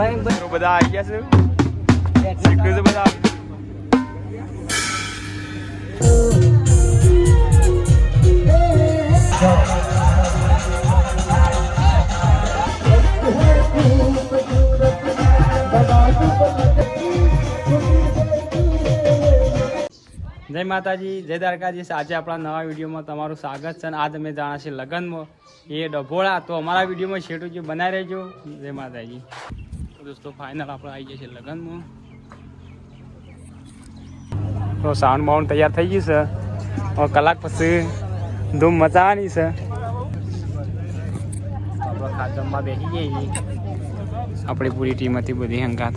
બધા આવી ગયા છે શીખવું છે બધા જય માતાજી જય દ્વારકાજી આજે આપણા નવા વિડીયોમાં તમારું સ્વાગત છે અને આજ અમે જાણા છે લગ્નમાં એ ડભોળા તો અમારા વિડીયોમાં છેટું જે બનાવી રહેજો જય માતાજી દોસ્તો ફાઇનલ આપણે આવી ગયા છે લગ્નમાં તો સાઉન્ડ બાઉન્ડ તૈયાર થઈ ગયું છે હવે કલાક પછી ધૂમ મચાવવાની છે આપણે ખાતરમાં બેસી જઈએ આપણી પૂરી ટીમ હતી બધી હંગાત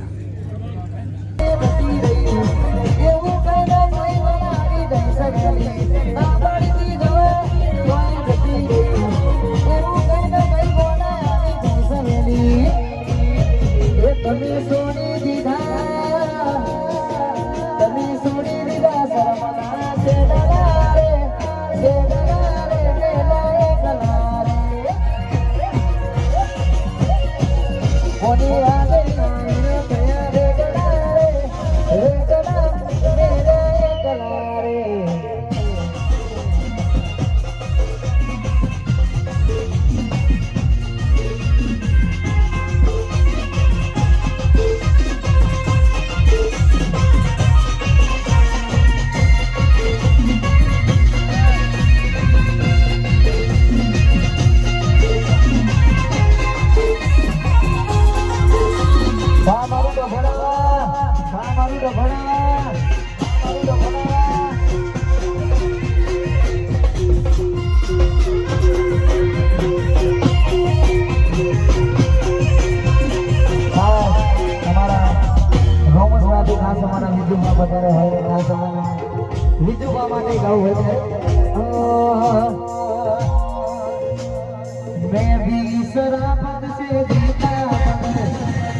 मैं भी शराबत से जीता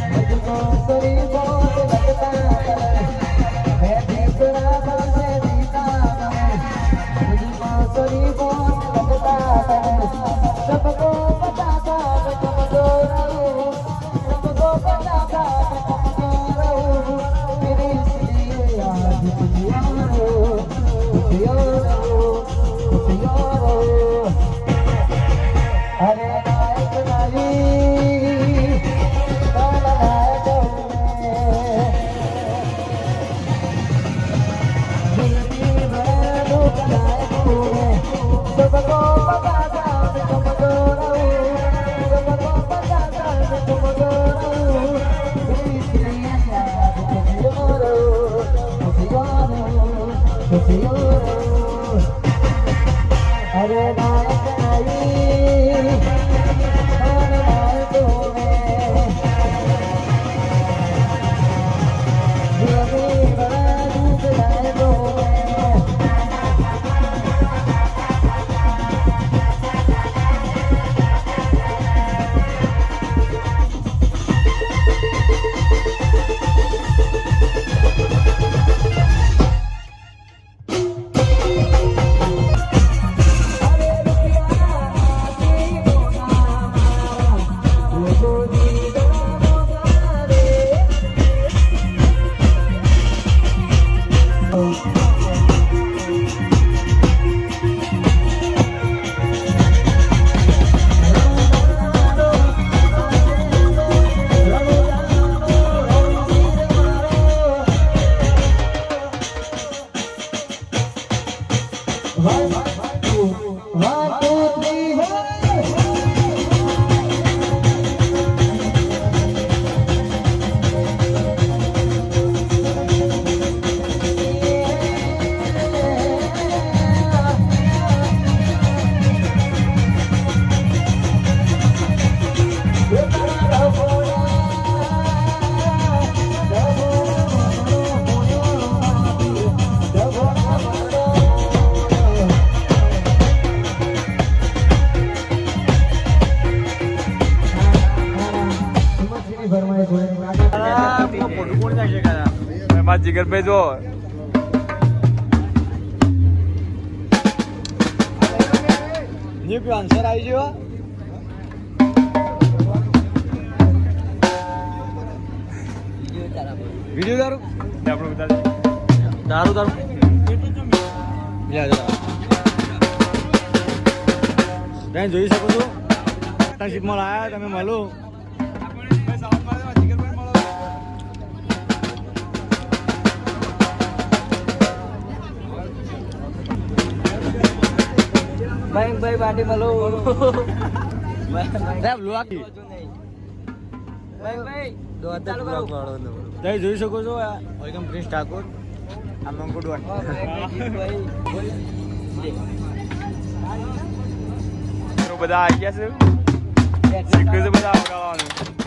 मुझको शरीर बहुत लगता मैं भी शराबत से जीता मुझको शरीर बहुत लगता सबको बताता मैं तुमको रहूं सबको बताता मैं तुमको रहूं मेरे इसलिए आज कुछ और अरे नायक नाली सबको बताता मैं तुमको रहूं सबको बताता मैं तुमको रहूं इसलिए याद कुछ और अरे नायक नाली जिगर पे जो न्यू आंसर आई जो તારું આપણે બધા તારું તારું તમે જોઈ શકો છો પાર્ટનરશીપમાં લાયા તમે મળો ભાઈ પાર્ટી મળો તમે જોઈ શકો છો વેલકમ પ્રિન્સ ઠાકોર આ મંગુ ડોન બધા આવી ગયા છે શીખ્યું છે બધા આવડાવવાનું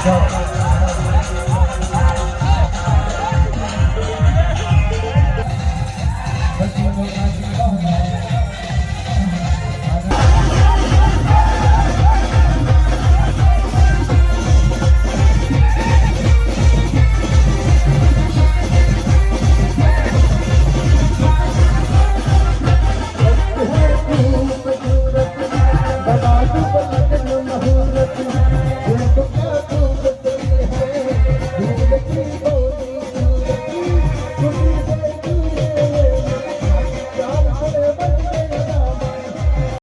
So